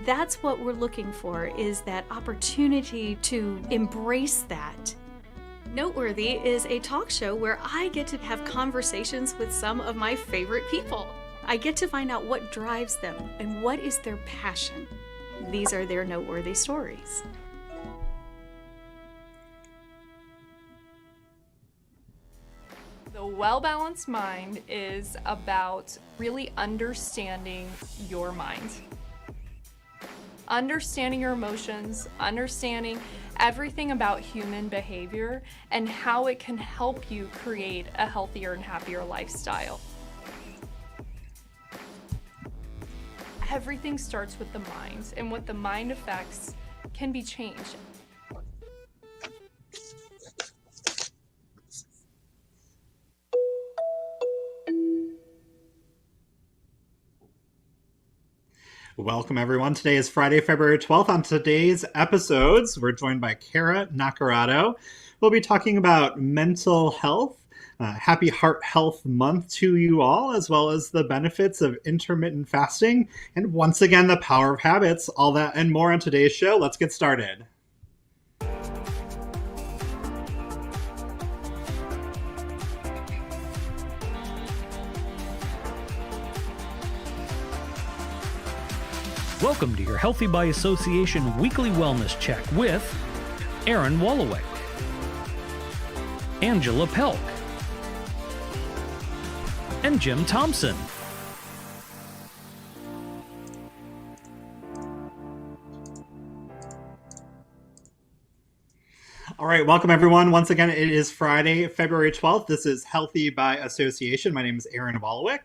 And that's what we're looking for, is that opportunity to embrace that. Noteworthy is a talk show where I get to have conversations with some of my favorite people. I get to find out what drives them and what is their passion. These are their noteworthy stories. The well-balanced mind is about really understanding your mind. Understanding your emotions, understanding everything about human behavior and how it can help you create a healthier and happier lifestyle. Everything starts with the mind, and what the mind affects can be changed. Welcome, everyone. Today is Friday, February 12th. On today's episodes, we're joined by Nacarato. We'll be talking about mental health. Happy Heart Health Month to you all, as well as the benefits of intermittent fasting, and once again, the power of habits. All that and more on today's show. Let's get started. Welcome to your Healthy by Association Weekly Wellness Check with Erin Wolowick, Angela Pelk, and Jim Thompson. All right, welcome everyone. Once again, it is Friday, February 12th. This is Healthy by Association. My name is Erin Wolowick.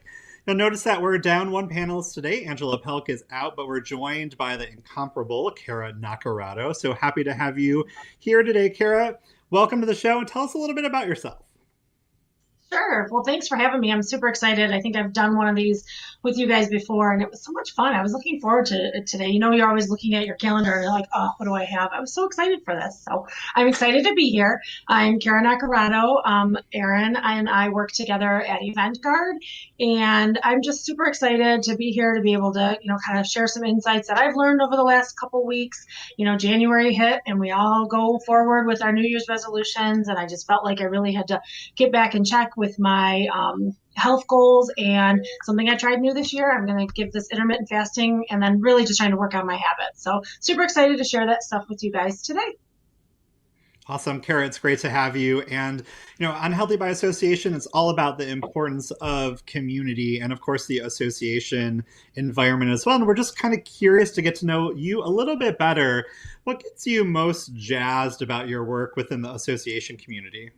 You'll notice that we're down one panelist today. Angela Pelk is out, but we're joined by the incomparable Nacarato. So happy to have you here today, Kara. Welcome to the show, and tell us a little bit about yourself. Sure. Well, thanks for having me. I'm super excited. I think I've done one of these with you guys before, and it was so much fun. I was looking forward to it today. You know, you're always looking at your calendar and you're like, oh, what do I have? I was so excited for this. So I'm excited to be here. I'm Kara Nacarato. Erin and I work together at Event Guard, and I'm just super excited to be here to be able to, kind of share some insights that I've learned over the last couple weeks. January hit and we all go forward with our New Year's resolutions, and I just felt like I really had to get back and check with my health goals, and something I tried new this year. I'm going to give this intermittent fasting, and then really just trying to work on my habits. So super excited to share that stuff with you guys today. Awesome. Kara, it's great to have you. And, on Healthy by Association, it's all about the importance of community and, of course, the association environment as well. And we're just kind of curious to get to know you a little bit better. What gets you most jazzed about your work within the association community?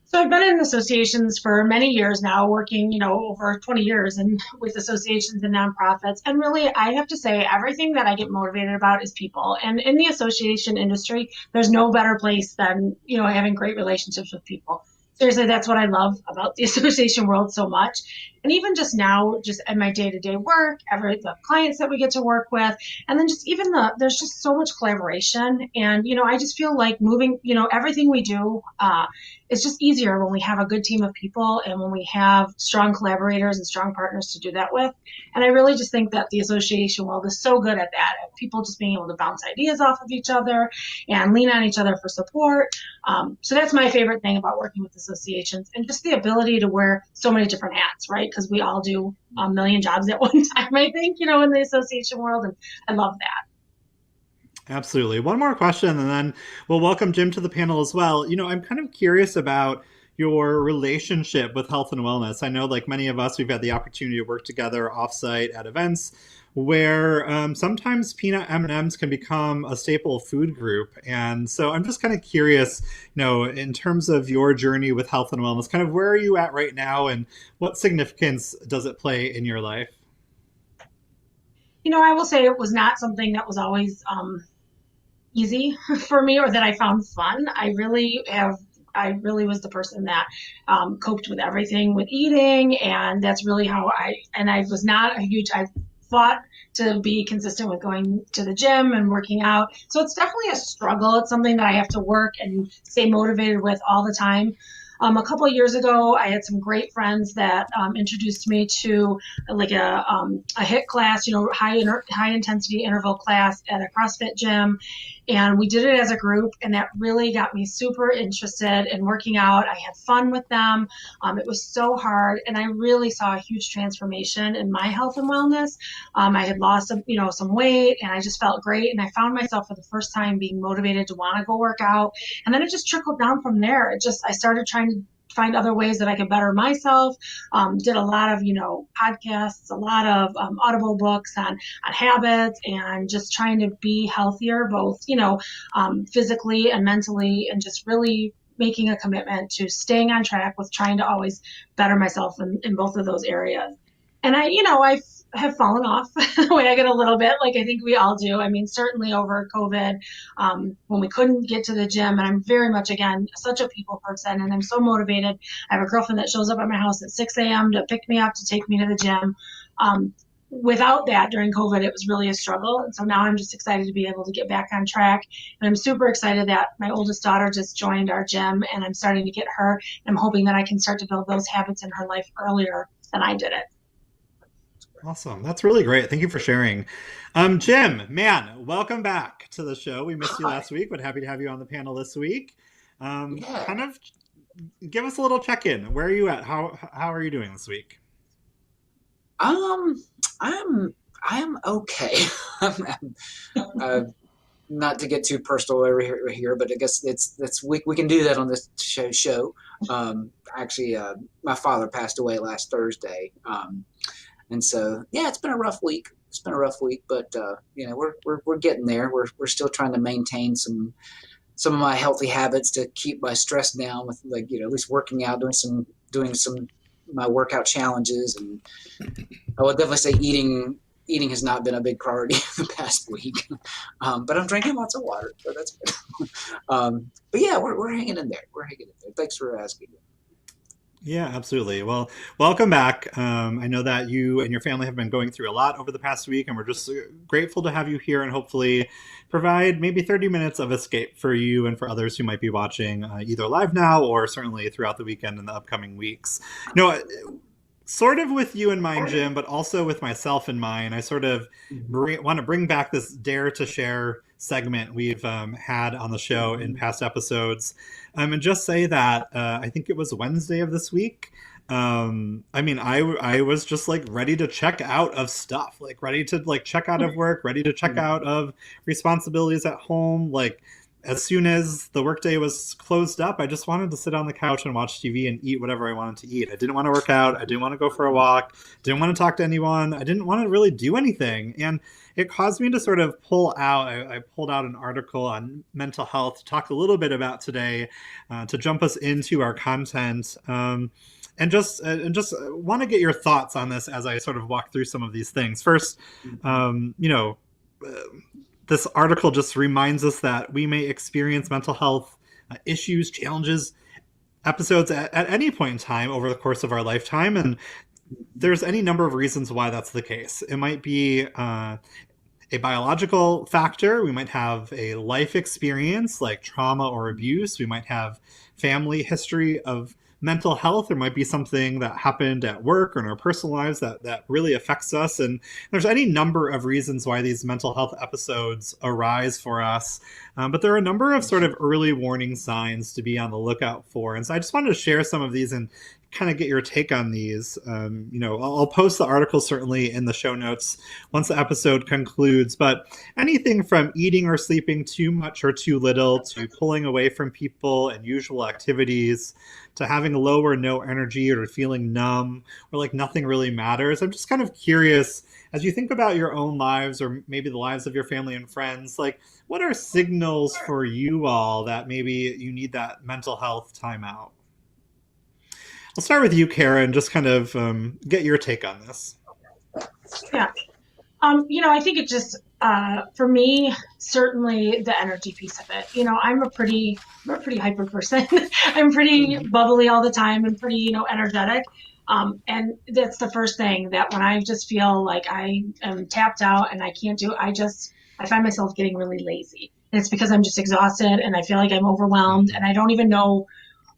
So I've been in associations for many years now, working, over 20 years and with associations and nonprofits. And really, I have to say, everything that I get motivated about is people. And in the association industry, there's no better place than, having great relationships with people. Seriously, that's what I love about the association world so much. And even just now, just in my day-to-day work, the clients that we get to work with, and then just even there's just so much collaboration. And, I just feel like moving, everything we do, it's just easier when we have a good team of people and when we have strong collaborators and strong partners to do that with. And I really just think that the association world is so good at that, at people just being able to bounce ideas off of each other and lean on each other for support. So that's my favorite thing about working with associations, and just the ability to wear so many different hats, right? Because we all do a million jobs at one time, I think, in the association world. And I love that. Absolutely. One more question, and then we'll welcome Jim to the panel as well. I'm kind of curious about your relationship with health and wellness. I know, like many of us, we've had the opportunity to work together offsite at events where sometimes peanut M&Ms can become a staple food group. And so I'm just kind of curious, in terms of your journey with health and wellness, kind of where are you at right now, and what significance does it play in your life? I will say it was not something that was always easy for me, or that I found fun. I really was the person that coped with everything with eating, and that's really how I was not I fought to be consistent with going to the gym and working out. So it's definitely a struggle. It's something that I have to work and stay motivated with all the time. A couple of years ago, I had some great friends that introduced me to like a HIIT class, high intensity interval class at a CrossFit gym. And we did it as a group, and that really got me super interested in working out. I had fun with them. It was so hard, and I really saw a huge transformation in my health and wellness. I had lost some weight, and I just felt great. And I found myself for the first time being motivated to want to go work out. And then it just trickled down from there. I started trying to find other ways that I could better myself. Did a lot of, podcasts, a lot of audible books on habits, and just trying to be healthier, both, physically and mentally, and just really making a commitment to staying on track with trying to always better myself in both of those areas. And I have fallen off the wagon a little bit, like I think we all do. I mean, certainly over COVID, when we couldn't get to the gym, and I'm very much, again, such a people person, and I'm so motivated. I have a girlfriend that shows up at my house at 6 a.m. to pick me up, to take me to the gym. Without that, during COVID, it was really a struggle. And so now I'm just excited to be able to get back on track. And I'm super excited that my oldest daughter just joined our gym, and I'm starting to get her. I'm hoping that I can start to build those habits in her life earlier than I did it. Awesome. That's really great. Thank you for sharing. Jim, man, welcome back to the show. We missed you last week, but happy to have you on the panel this week. Kind of give us a little check-in. Where are you at? How are you doing this week? I'm okay. Not to get too personal over here, but I guess we can do that on this show. Actually, my father passed away last Thursday. And so, yeah, it's been a rough week. But we're getting there. We're still trying to maintain some of my healthy habits to keep my stress down with, at least working out, doing some my workout challenges. And I would definitely say eating has not been a big priority the past week. But I'm drinking lots of water, so that's good. But yeah, we're hanging in there. Thanks for asking. Yeah, absolutely. Well, welcome back. I know that you and your family have been going through a lot over the past week, and we're just grateful to have you here and hopefully provide maybe 30 minutes of escape for you and for others who might be watching either live now or certainly throughout the weekend and the upcoming weeks. Sort of with you in mind, Jim, but also with myself in mind, I sort of want to bring back this Dare to Share segment we've had on the show in past episodes. And just say that I think it was Wednesday of this week. I was just ready to check out of stuff, ready to check out of work, ready to check out of responsibilities at home. As soon as the workday was closed up, I just wanted to sit on the couch and watch TV and eat whatever I wanted to eat. I didn't want to work out. I didn't want to go for a walk. Didn't want to talk to anyone. I didn't want to really do anything. And it caused me to sort of pull out. I pulled out an article on mental health to talk a little bit about today, to jump us into our content. And just want to get your thoughts on this as I sort of walk through some of these things. First, this article just reminds us that we may experience mental health issues, challenges, episodes at any point in time over the course of our lifetime. And there's any number of reasons why that's the case. It might be a biological factor. We might have a life experience like trauma or abuse. We might have family history of mental health. There might be something that happened at work or in our personal lives that really affects us. And there's any number of reasons why these mental health episodes arise for us. But there are a number of sort of early warning signs to be on the lookout for. And so I just wanted to share some of these and kind of get your take on these. I'll post the article certainly in the show notes once the episode concludes, but anything from eating or sleeping too much or too little, to pulling away from people and usual activities, to having low or no energy, or feeling numb, or nothing really matters. I'm just kind of curious, as you think about your own lives or maybe the lives of your family and friends, what are signals for you all that maybe you need that mental health timeout? I'll start with you, Karen, just kind of get your take on this. Yeah. I think it just, for me, certainly the energy piece of it. I'm a pretty hyper person. I'm pretty bubbly all the time and pretty, energetic. And that's the first thing, that when I just feel like I am tapped out and I can't do, I find myself getting really lazy. And it's because I'm just exhausted and I feel like I'm overwhelmed and I don't even know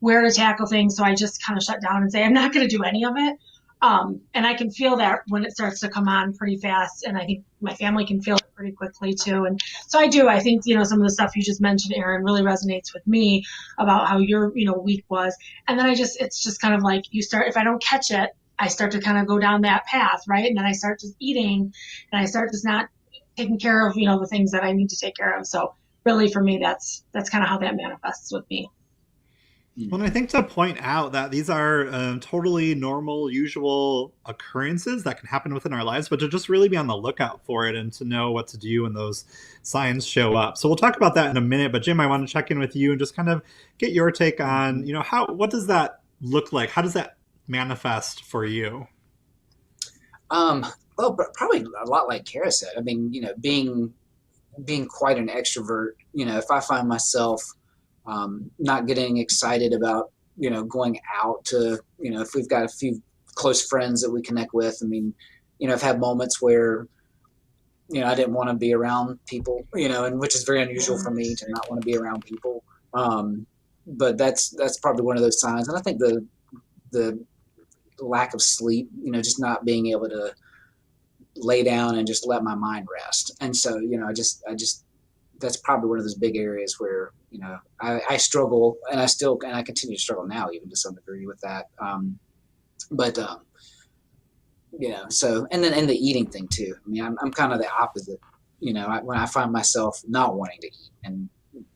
where to tackle things. So I just kind of shut down and say, I'm not going to do any of it. And I can feel that when it starts to come on pretty fast. And I think my family can feel it pretty quickly too. And so I think, some of the stuff you just mentioned, Erin, really resonates with me about how your, week was. And then it's just kind of like if I don't catch it, I start to kind of go down that path, right? And then I start just eating and I start just not taking care of, the things that I need to take care of. So really for me, that's kind of how that manifests with me. Well, I think to point out that these are totally normal, usual occurrences that can happen within our lives, but to just really be on the lookout for it and to know what to do when those signs show up. So we'll talk about that in a minute. But Jim, I want to check in with you and just kind of get your take on, what does that look like? How does that manifest for you? Well, probably a lot like Kara said. I mean, being quite an extrovert, if I find myself not getting excited about, going out to, if we've got a few close friends that we connect with. I mean, I've had moments where, I didn't want to be around people, and which is very unusual for me to not want to be around people. But that's probably one of those signs. And I think the lack of sleep, just not being able to lay down and just let my mind rest. And so, I just that's probably one of those big areas where, I struggle, and I continue to struggle now, even to some degree with that. So, and the eating thing too. I mean, I'm kind of the opposite, when I find myself not wanting to eat and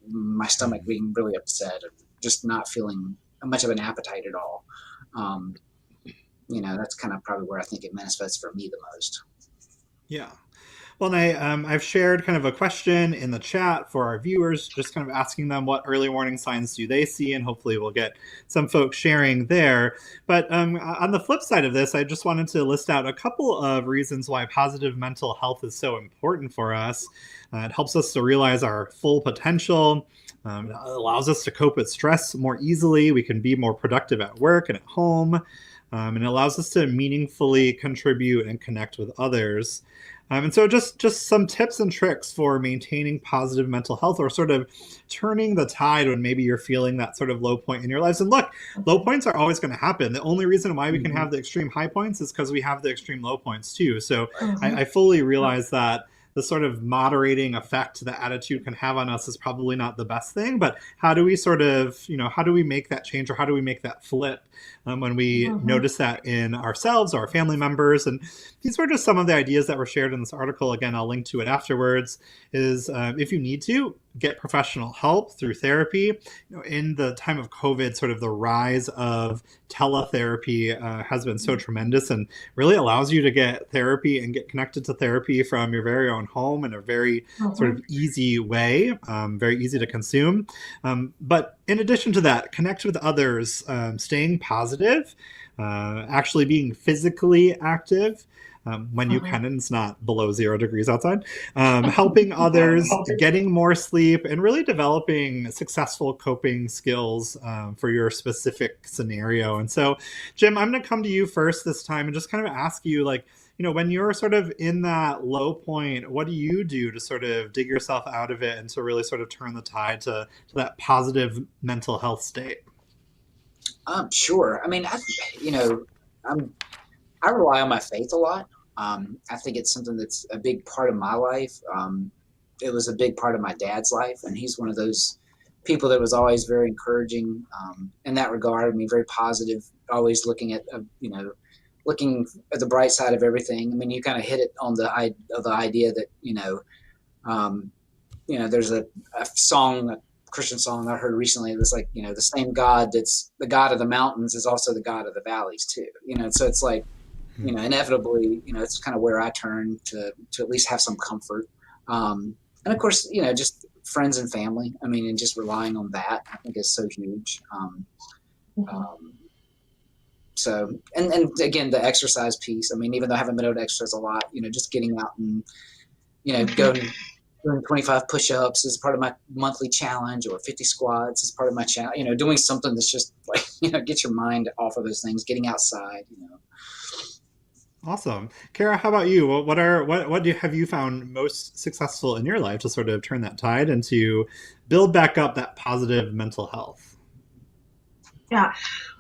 my stomach being really upset and just not feeling much of an appetite at all. That's kind of probably where I think it manifests for me the most. Yeah. Well, and I've shared kind of a question in the chat for our viewers, just kind of asking them what early warning signs do they see, and hopefully we'll get some folks sharing there. But on the flip side of this, I just wanted to list out a couple of reasons why positive mental health is so important for us. It helps us to realize our full potential. It allows us to cope with stress more easily. We can be more productive at work and at home. And it allows us to meaningfully contribute and connect with others. And so just some tips and tricks for maintaining positive mental health, or sort of turning the tide when maybe you're feeling that sort of low point in your lives. And look, low points are always going to happen. The only reason why we can have the extreme high points is because we have the extreme low points too. So I fully realize that the sort of moderating effect that attitude can have on us is probably not the best thing, but how do we sort of, how do we make that change, or how do we make that flip when we notice that in ourselves or our family members? And these were just some of the ideas that were shared in this article. Again, I'll link to it afterwards. Is if you need to, get professional help through therapy. In the time of COVID, sort of the rise of teletherapy has been so tremendous, and really allows you to get therapy and get connected to therapy from your very own home in a very sort of easy way, very easy to consume. But in addition to that, connect with others, staying positive, actually being physically active. When you can, and it's not below 0 degrees outside, helping others, getting more sleep, and really developing successful coping skills for your specific scenario. And so, Jim, I'm going to come to you first this time and just kind of ask you, when you're sort of in that low point, what do you do to sort of dig yourself out of it and to really sort of turn the tide to that positive mental health state? Sure. I mean, I rely on my faith a lot. I think it's something that's a big part of my life. It was a big part of my dad's life, and he's one of those people that was always very encouraging in that regard. I mean, very positive, always looking at the bright side of everything. I mean, you kind of hit it on the idea that there's a song, a Christian song I heard recently. It was like, the same God that's the God of the mountains is also the God of the valleys too. So it's like, inevitably, it's kind of where I turn to at least have some comfort. And of course, just friends and family. I mean, and just relying on that, I think, is so huge. So, and again, the exercise piece. I mean, even though I haven't been able to exercise a lot, just getting out and, going doing 25 push-ups is part of my monthly challenge, or 50 squats is part of my challenge. Doing something that's just like, get your mind off of those things, getting outside. Awesome. Kara, how about you? What have you found most successful in your life to sort of turn that tide and to build back up that positive mental health? Yeah.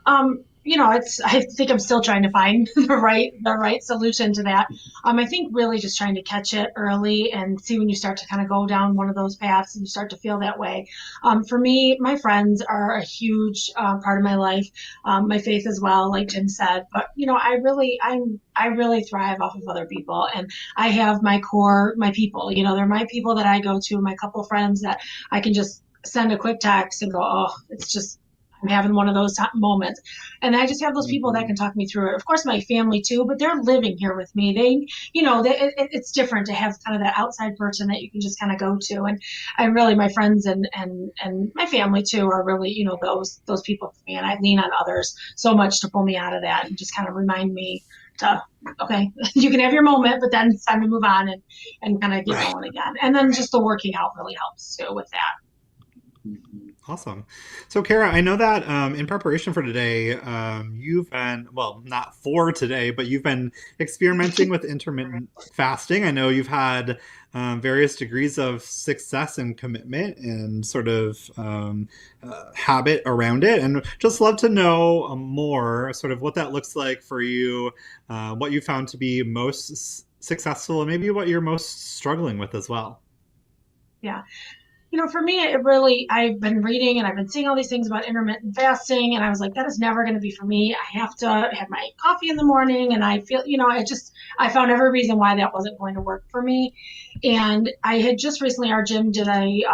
I think I'm still trying to find the right solution to that. I think really just trying to catch it early and see when you start to kind of go down one of those paths and you start to feel that way. For me, my friends are a huge part of my life, my faith as well, like Jim said. But I really thrive off of other people, and I have my core, my people. They're my people that I go to, my couple friends that I can just send a quick text and go, oh, it's just I'm having one of those moments. And I just have those people that Mm-hmm. can talk me through it. Of course, my family too, but they're living here with me. It's different to have kind of that outside person that you can just kind of go to. And really my friends and my family too are really, those people for me. And I lean on others so much to pull me out of that and just kind of remind me to, okay, you can have your moment, but then it's time to move on and kind of get Right. going again. And then just the working out really helps too with that. Mm-hmm. Awesome. So, Kara, I know that in preparation for today, you've been, well, not for today, but you've been experimenting with intermittent fasting. I know you've had various degrees of success and commitment and sort of habit around it. And just love to know more, sort of what that looks like for you, what you found to be most successful, and maybe what you're most struggling with as well. Yeah. For me, I've been reading and I've been seeing all these things about intermittent fasting, and I was like, that is never going to be for me. I have to have my coffee in the morning, and I feel, I found every reason why that wasn't going to work for me. And I had just recently, our gym did a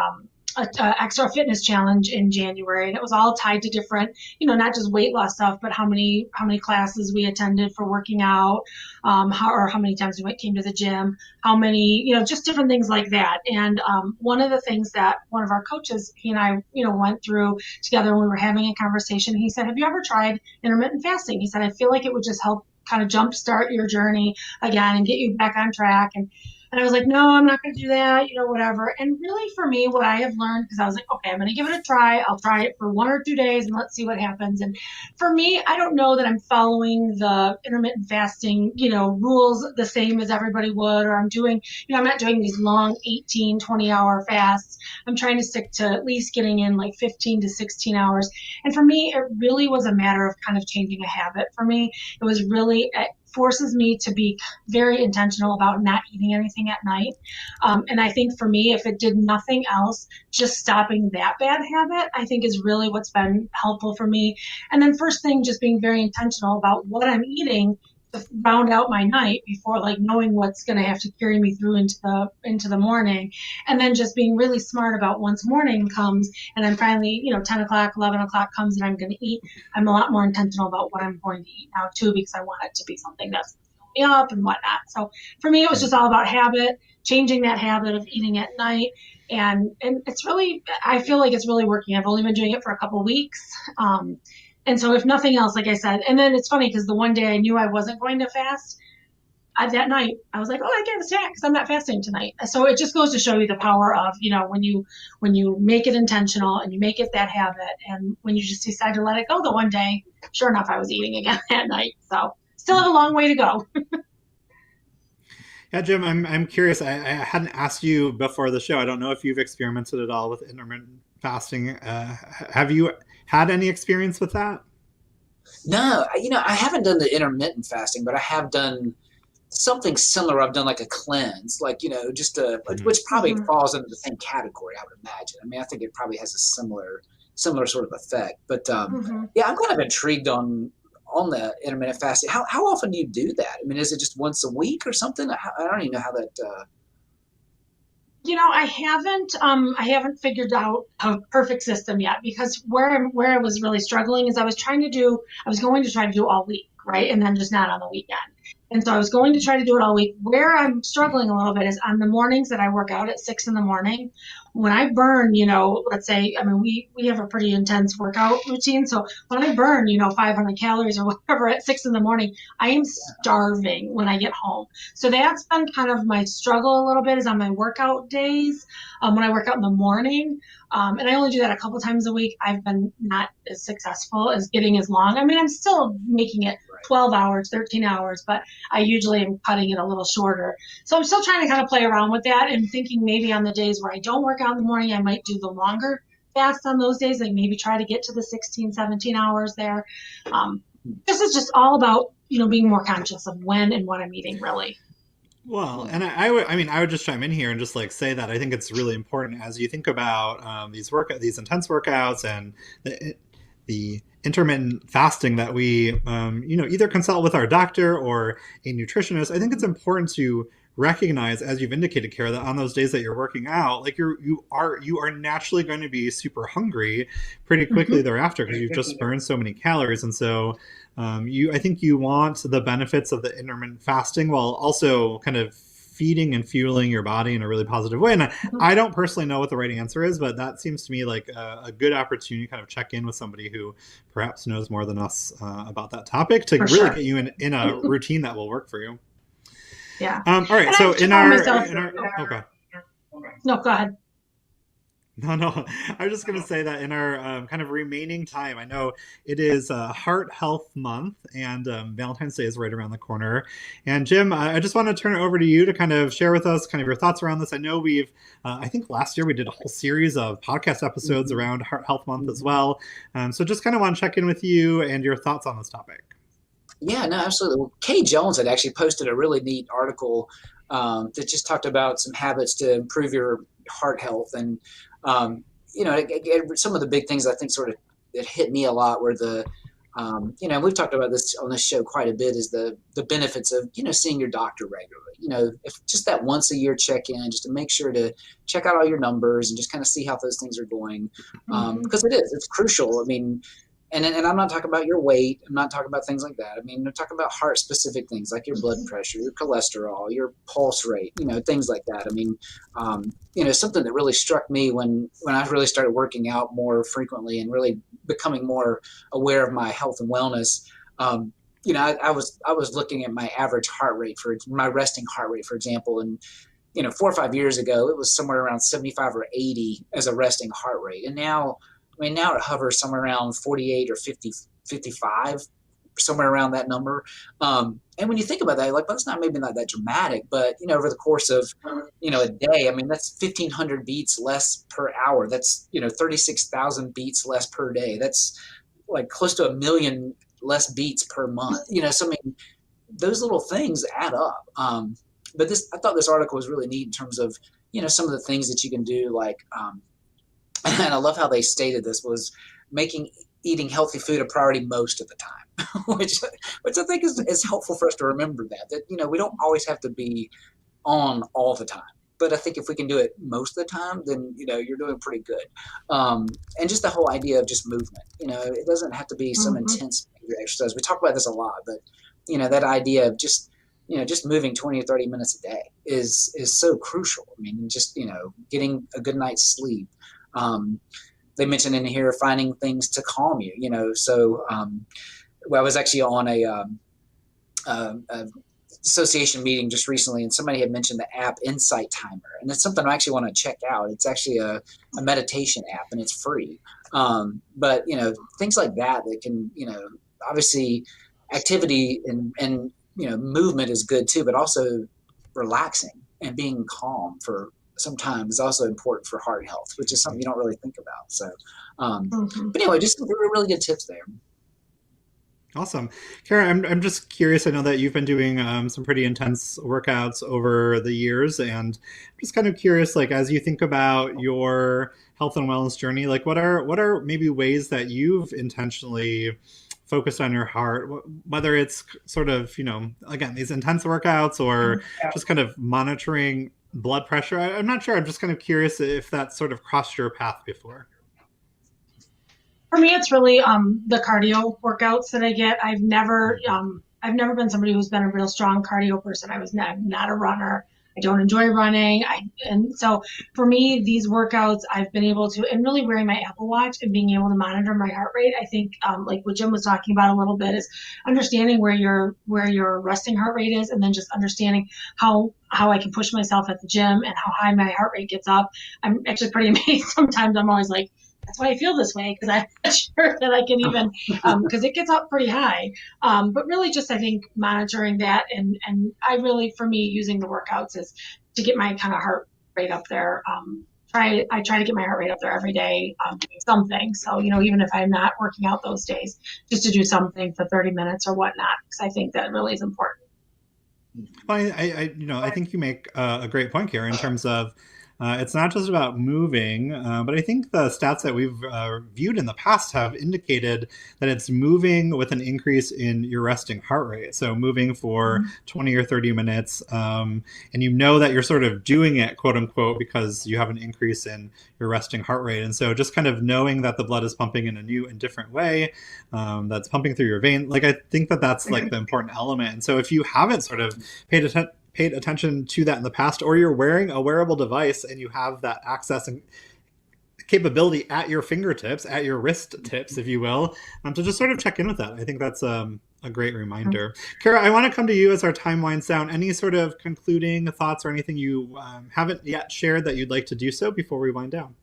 extra fitness challenge in January, and it was all tied to different, not just weight loss stuff, but how many classes we attended for working out, how many times we came to the gym, how many, just different things like that. And one of the things that one of our coaches, he and I, went through together when we were having a conversation, he said, "Have you ever tried intermittent fasting?" He said, "I feel like it would just help kind of jumpstart your journey again and get you back on track." And I was like, no, I'm not going to do that, whatever. And really, for me, what I have learned, because I was like, okay, I'm going to give it a try. I'll try it for 1 or 2 days and let's see what happens. And for me, I don't know that I'm following the intermittent fasting, rules the same as everybody would, or I'm not doing these long 18, 20-hour fasts. I'm trying to stick to at least getting in like 15 to 16 hours. And for me, it really was a matter of kind of changing a habit for me. It was really, it forces me to be very intentional about not eating anything at night. And I think for me, if it did nothing else, just stopping that bad habit, I think is really what's been helpful for me. And then first thing, just being very intentional about what I'm eating to round out my night before like knowing what's going to have to carry me through into the morning, and then just being really smart about once morning comes and I'm finally 10 o'clock 11 o'clock comes and I'm going to eat. I'm a lot more intentional about what I'm going to eat now too, because I want it to be something that's me up and whatnot. So for me, it was just all about habit, changing that habit of eating at night. And it's really, I feel like it's really working. I've only been doing it for a couple weeks. And so if nothing else, like I said, and then it's funny because the one day I knew I wasn't going to fast, that night I was like, oh, I can't snack because I'm not fasting tonight. So it just goes to show you the power of, when you make it intentional and you make it that habit, and when you just decide to let it go, the one day, sure enough, I was eating again that night. So still have a long way to go. Yeah, Jim, I'm curious. I hadn't asked you before the show. I don't know if you've experimented at all with intermittent fasting. Have you had any experience with that? No, I haven't done the intermittent fasting, but I have done something similar. I've done like a cleanse, like, just Mhm. which probably Mhm. falls into the same category, I would imagine. I mean, I think it probably has a similar sort of effect. But Mhm. yeah, I'm kind of intrigued on the intermittent fasting. How often do you do that? I mean, is it just once a week or something? I don't even know how that. I haven't figured out a perfect system yet, because where I was really struggling is I was going to try to do all week, right? And then just not on the weekend. And so I was going to try to do it all week. Where I'm struggling a little bit is on the mornings that I work out at 6 in the morning. When I burn, let's say, I mean, we have a pretty intense workout routine. So when I burn, 500 calories or whatever at 6 in the morning, I am starving when I get home. So that's been kind of my struggle a little bit, is on my workout days, when I work out in the morning. And I only do that a couple times a week. I've been not as successful as getting as long. I mean, I'm still making it 12 hours, 13 hours, but I usually am cutting it a little shorter. So I'm still trying to kind of play around with that and thinking maybe on the days where I don't work out in the morning, I might do the longer fast on those days, like maybe try to get to the 16, 17 hours there. This is just all about, being more conscious of when and what I'm eating, really. Well, and I would just chime in here and just like say that I think it's really important as you think about these intense workouts and the intermittent fasting that we, either consult with our doctor or a nutritionist. I think it's important to recognize, as you've indicated, Kara, that on those days that you're working out, like you are naturally going to be super hungry pretty quickly thereafter because you've just burned so many calories, and so I think you want the benefits of the intermittent fasting while also kind of feeding and fueling your body in a really positive way. And I don't personally know what the right answer is, but that seems to me like a good opportunity to kind of check in with somebody who perhaps knows more than us about that topic to really get you in a routine that will work for you. Yeah. All right. And so in our okay. No, go ahead. No. I was just going to say that in our kind of remaining time, I know it is Heart Health Month and Valentine's Day is right around the corner. And Jim, I just want to turn it over to you to kind of share with us kind of your thoughts around this. I know I think last year we did a whole series of podcast episodes around Heart Health Month as well. So just kind of want to check in with you and your thoughts on this topic. Yeah, no, absolutely. Well, Kay Jones had actually posted a really neat article that just talked about some habits to improve your heart health. And, some of the big things I think sort of that hit me a lot were we've talked about this on this show quite a bit, is the benefits of, seeing your doctor regularly. If just that once a year check-in, just to make sure to check out all your numbers and just kind of see how those things are going. Because it's crucial. I mean, and I'm not talking about your weight. I'm not talking about things like that. I mean, I'm talking about heart-specific things like your blood pressure, your cholesterol, your pulse rate, things like that. I mean, something that really struck me when I really started working out more frequently and really becoming more aware of my health and wellness. I was looking at my average heart rate for my resting heart rate, for example, and 4 or 5 years ago, it was somewhere around 75 or 80 as a resting heart rate, and now it hovers somewhere around 48 or 50, 55, somewhere around that number. And when you think about that, like, well, it's maybe not that dramatic, but, over the course of, a day, I mean, that's 1,500 beats less per hour. That's, 36,000 beats less per day. That's like close to 1 million less beats per month. So, I mean, those little things add up. But I thought this article was really neat in terms of, some of the things that you can do, like, and I love how they stated this, was making eating healthy food a priority most of the time, which I think is helpful for us to remember that we don't always have to be on all the time. But I think if we can do it most of the time, then, you're doing pretty good. And just the whole idea of just movement, it doesn't have to be some intense exercise. We talk about this a lot, but, that idea of just moving 20 or 30 minutes a day is so crucial. I mean, just, getting a good night's sleep. They mentioned in here finding things to calm you, so I was actually on a association meeting just recently, and somebody had mentioned the app Insight Timer, and it's something I actually want to check out. It's actually a meditation app, and it's free. But things like that can, obviously activity and movement is good too, but also relaxing and being calm for sometimes is also important for heart health, which is something you don't really think about. So, but anyway, just really good tips there. Awesome. Kara, I'm just curious. I know that you've been doing some pretty intense workouts over the years, and I'm just kind of curious, like, as you think about your health and wellness journey, like what are maybe ways that you've intentionally focused on your heart, whether it's sort of, again, these intense workouts or just kind of monitoring blood pressure? I'm not sure. I'm just kind of curious if that sort of crossed your path before. For me, it's really the cardio workouts that I get. I've never been somebody who's been a real strong cardio person. I'm not a runner. I don't enjoy running. And so for me, these workouts, I've been able to, and really wearing my Apple Watch and being able to monitor my heart rate. I think like what Jim was talking about a little bit is understanding where your resting heart rate is, and then just understanding how I can push myself at the gym and how high my heart rate gets up. I'm actually pretty amazed. Sometimes I'm always like, that's why I feel this way, because I'm not sure that I can even, because it gets up pretty high. But really just, I think, monitoring that. And I really, for me, using the workouts is to get my kind of heart rate up there I try to get my heart rate up there every day, doing something. So, even if I'm not working out those days, just to do something for 30 minutes or whatnot, because I think that really is important. Well, I think you make a great point here in terms of it's not just about moving, but I think the stats that we've viewed in the past have indicated that it's moving with an increase in your resting heart rate. So moving for 20 or 30 minutes, and that you're sort of doing it, quote unquote, because you have an increase in your resting heart rate. And so just kind of knowing that the blood is pumping in a new and different way, that's pumping through your vein, like I think that's like the important element. And so if you haven't sort of paid attention to that in the past, or you're wearing a wearable device and you have that access and capability at your fingertips, at your wrist tips, if you will, to just sort of check in with that. I think that's a great reminder. Kara, I want to come to you as our time winds down. Any sort of concluding thoughts or anything you haven't yet shared that you'd like to do so before we wind down?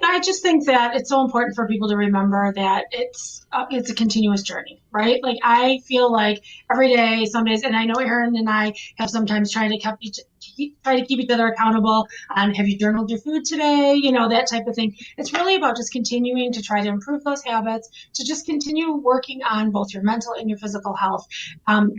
I just think that it's so important for people to remember that it's a continuous journey, right? Like I feel like every day, some days, and I know Erin and I have sometimes tried to keep each other accountable on, have you journaled your food today? That type of thing. It's really about just continuing to try to improve those habits, to just continue working on both your mental and your physical health.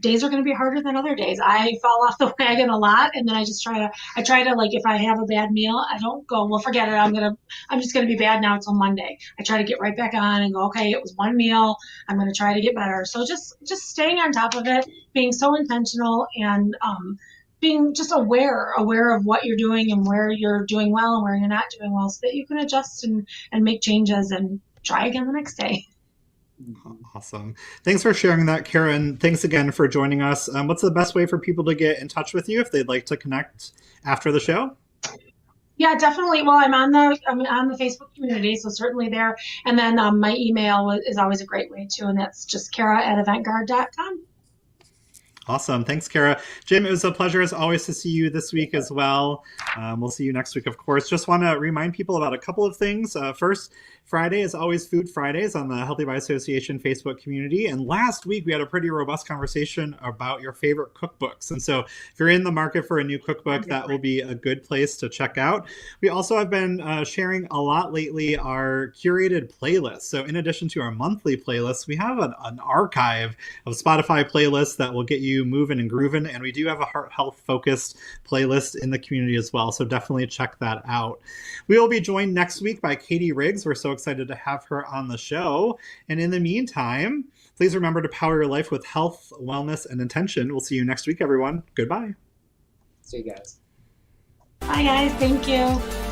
Days are going to be harder than other days. I fall off the wagon a lot, and then I try to like, if I have a bad meal, I don't go, well, forget it. I'm just going to be bad now until Monday. I try to get right back on and go, okay, it was one meal. I'm going to try to get better. So just staying on top of it, being so intentional, and being just aware of what you're doing and where you're doing well and where you're not doing well, so that you can adjust and make changes and try again the next day. Awesome. Thanks for sharing that, Karen. Thanks again for joining us. What's the best way for people to get in touch with you if they'd like to connect after the show? Yeah, definitely. Well, I'm on the Facebook community, so certainly there. And then my email is always a great way too, and that's just Kara@eventguard.com. Awesome. Thanks, Kara. Jim, it was a pleasure as always to see you this week as well. We'll see you next week, of course. Just want to remind people about a couple of things. First, Friday is always Food Fridays on the Healthy by Association Facebook community. And last week, we had a pretty robust conversation about your favorite cookbooks. And so if you're in the market for a new cookbook, that will be a good place to check out. We also have been sharing a lot lately our curated playlists. So in addition to our monthly playlists, we have an archive of Spotify playlists that will get you moving and grooving. And we do have a heart health focused playlist in the community as well. So definitely check that out. We will be joined next week by Katie Riggs. We're so excited to have her on the show. And in the meantime, please remember to power your life with health, wellness, and intention. We'll see you next week, everyone. Goodbye. See you guys. Bye, guys. Thank you.